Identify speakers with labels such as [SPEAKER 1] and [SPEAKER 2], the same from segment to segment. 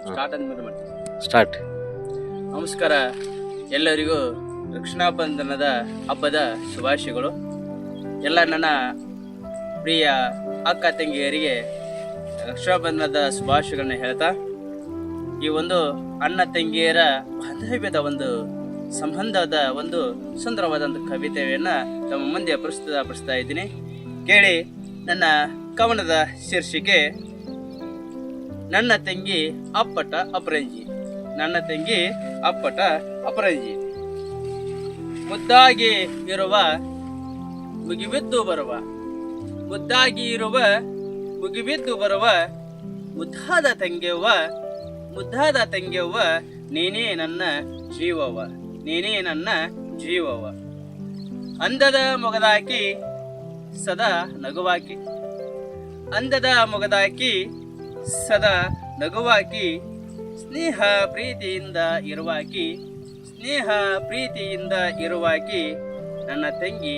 [SPEAKER 1] Start.
[SPEAKER 2] ನಮಸ್ಕಾರ ಎಲ್ಲರಿಗೂ ರಕ್ಷಣಾಬಂಧನದ ಹಬ್ಬದ ಶುಭಾಶಯಗಳು. ಎಲ್ಲ ನನ್ನ ಪ್ರಿಯ ಅಕ್ಕ ತಂಗಿಯರಿಗೆ ರಕ್ಷಾಬಂಧನದ ಶುಭಾಶಯಗಳನ್ನ ಹೇಳ್ತಾ, ಈ ಒಂದು ಅಣ್ಣ ತಂಗಿಯರ ಬಾಂಧವ್ಯದ ಒಂದು ಸಂಬಂಧದ ಒಂದು ಸುಂದರವಾದಂಥ ಕವಿತೆಯನ್ನು ತಮ್ಮ ಮುಂದೆ ಪ್ರಸ್ತುತಪಡಿಸ್ತಾ ಇದ್ದೀನಿ. ಕೇಳಿ. ನನ್ನ ಕವನದ ಶೀರ್ಷಿಕೆ ನನ್ನ ತಂಗಿ ಅಪ್ಪಟ ಅಪರಂಜಿ. ನನ್ನ ತಂಗಿ ಅಪ್ಪಟ ಅಪರಂಜಿ. ಮುದ್ದಾಗಿ ಇರುವ ಮುಗಿಬಿದ್ದು ಬರುವ, ಮುದ್ದಾಗಿ ಇರುವ ಮುಗಿಬಿದ್ದು ಬರುವ ಮುದ್ದಾದ ತಂಗಿಯವ್ವ, ಮುದ್ದಾದ ತಂಗಿಯವ್ವ, ನೀನೇ ನನ್ನ ಜೀವವ, ನೀನೇ ನನ್ನ ಜೀವವ. ಅಂದದ ಮೊಗದಾಕಿ ಸದಾ ನಗುವಾಕಿ, ಅಂದದ ಮೊಗದಾಕಿ ಸದಾ ನಗುವಾಕಿ, ಸ್ನೇಹ ಪ್ರೀತಿಯಿಂದ ಇರುವಾಕಿ, ಸ್ನೇಹ ಪ್ರೀತಿಯಿಂದ ಇರುವಾಕಿ, ನನ್ನ ತಂಗಿ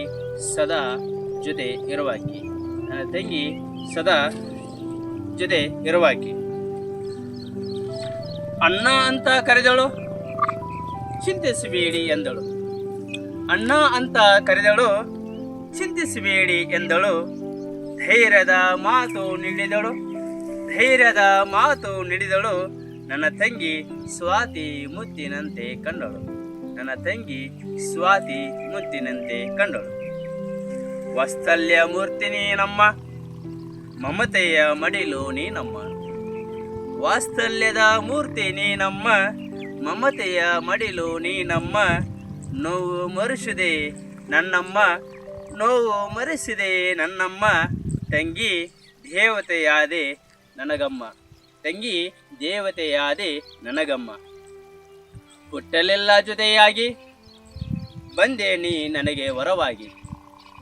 [SPEAKER 2] ಸದಾ ಜೊತೆ ಇರುವಾಕಿ, ನನ್ನ ತಂಗಿ ಸದಾ ಜೊತೆ ಇರುವಾಕಿ. ಅಣ್ಣ ಅಂತ ಕರೆದಳು ಚಿಂತಿಸಬೇಡಿ ಎಂದಳು, ಅಣ್ಣ ಅಂತ ಕರೆದಳು ಚಿಂತಿಸಬೇಡಿ ಎಂದಳು. ಧೈರ್ಯದ ಮಾತು ನೀಡಿದಳು, ಧೈರ್ಯದ ಮಾತು ನೀಡಿದಳು. ನನ್ನ ತಂಗಿ ಸ್ವಾತಿ ಮುತ್ತಿನಂತೆ ಕಂಡಳು, ನನ್ನ ತಂಗಿ ಸ್ವಾತಿ ಮುತ್ತಿನಂತೆ ಕಂಡಳು. ವಾತ್ಸಲ್ಯ ಮೂರ್ತಿ ನೀನಮ್ಮ, ಮಮತೆಯ ಮಡಿಲು ನೀನಮ್ಮ, ವಾತ್ಸಲ್ಯದ ಮೂರ್ತಿ ನೀನಮ್ಮ, ಮಮತೆಯ ಮಡಿಲು ನೀನಮ್ಮ. ನೋವು ಮರೆಸಿದೆ ನನ್ನಮ್ಮ, ನೋವು ಮರೆಸಿದೆ ನನ್ನಮ್ಮ. ತಂಗಿ ದೇವತೆಯಾದೆ ನನಗಮ್ಮ, ತಂಗಿ ದೇವತೆಯಾದೆ ನನಗಮ್ಮ. ಹುಟ್ಟಲೆಲ್ಲ ಜೊತೆಯಾಗಿ ಬಂದೆ ನೀ ನನಗೆ ವರವಾಗಿ,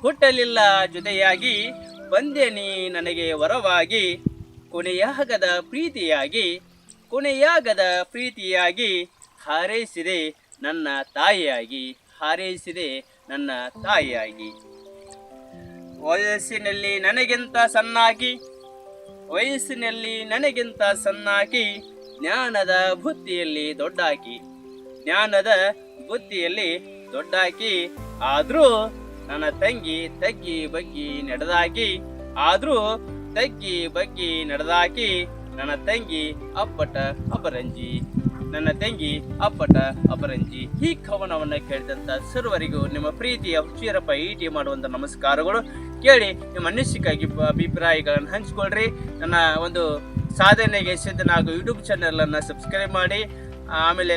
[SPEAKER 2] ಹುಟ್ಟಲಿಲ್ಲ ಜೊತೆಯಾಗಿ ಬಂದೆ ನೀ ನನಗೆ ವರವಾಗಿ. ಕೊನೆಯಾಗದ ಪ್ರೀತಿಯಾಗಿ, ಕೊನೆಯಾಗದ ಪ್ರೀತಿಯಾಗಿ ಹಾರೈಸಿದೆ ನನ್ನ ತಾಯಿಯಾಗಿ, ಹಾರೈಸಿದೆ ನನ್ನ ತಾಯಿಯಾಗಿ. ವಯಸ್ಸಿನಲ್ಲಿ ನನಗಿಂತ ಸಣ್ಣಾಗಿ, ವಯಸ್ಸಿನಲ್ಲಿ ನನಗಿಂತ ಸಣ್ಣಾಗಿ, ಜ್ಞಾನದ ಬುದ್ಧಿಯಲ್ಲಿ ದೊಡ್ಡಾಕಿ, ಜ್ಞಾನದ ಬುದ್ಧಿಯಲ್ಲಿ ದೊಡ್ಡಾಕಿ. ಆದರೂ ನನ್ನ ತಂಗಿ ತಗ್ಗಿ ಬಗ್ಗಿ ನಡೆದಾಕಿ, ಆದರೂ ತಗ್ಗಿ ಬಗ್ಗಿ ನಡೆದಾಕಿ. ನನ್ನ ತಂಗಿ ಅಪ್ಪಟ ಅಪರಂಜಿ, ನನ್ನ ತಂಗಿ ಅಪ್ಪಟ ಅಪರಂಜಿ. ಈ ಕವನವನ್ನು ಕೇಳಿದಂಥ ಸರ್ವರಿಗೂ ನಿಮ್ಮ ಪ್ರೀತಿಯ ಹುಚ್ಚೀರಪ್ಪ ಈಟಿ ಮಾಡುವಂಥ ನಮಸ್ಕಾರಗಳು. ಕೇಳಿ ನಿಮ್ಮ ಅನಿಸಿಕೆ ಅಭಿಪ್ರಾಯಗಳನ್ನು ಹಂಚಿಕೊಳ್ಳ್ರಿ. ನನ್ನ ಒಂದು ಸಾಧನೆಗೆ ಸಿದ್ಧನಾಗೋ ಯೂಟ್ಯೂಬ್ ಚಾನಲನ್ನು ಸಬ್ಸ್ಕ್ರೈಬ್ ಮಾಡಿ, ಆಮೇಲೆ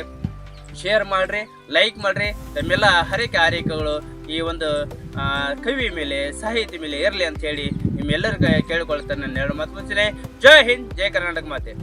[SPEAKER 2] ಶೇರ್ ಮಾಡಿರಿ, ಲೈಕ್ ಮಾಡಿರಿ. ತಮ್ಮೆಲ್ಲ ಹರಕೆ ಆರೈಕೆಗಳು ಈ ಒಂದು ಕವಿ ಮೇಲೆ, ಸಾಹಿತ್ಯ ಮೇಲೆ ಇರಲಿ ಅಂತ ಹೇಳಿ ನಿಮ್ಮೆಲ್ಲರಿಗೂ ಕೇಳಿಕೊಳ್ತಾನೆ. ನಾನು ಎರಡು ಮಾತು ಮುಂಚೆನೆ ಜೈ ಹಿಂದ್, ಜೈ ಕರ್ನಾಟಕ ಮಾತೆ.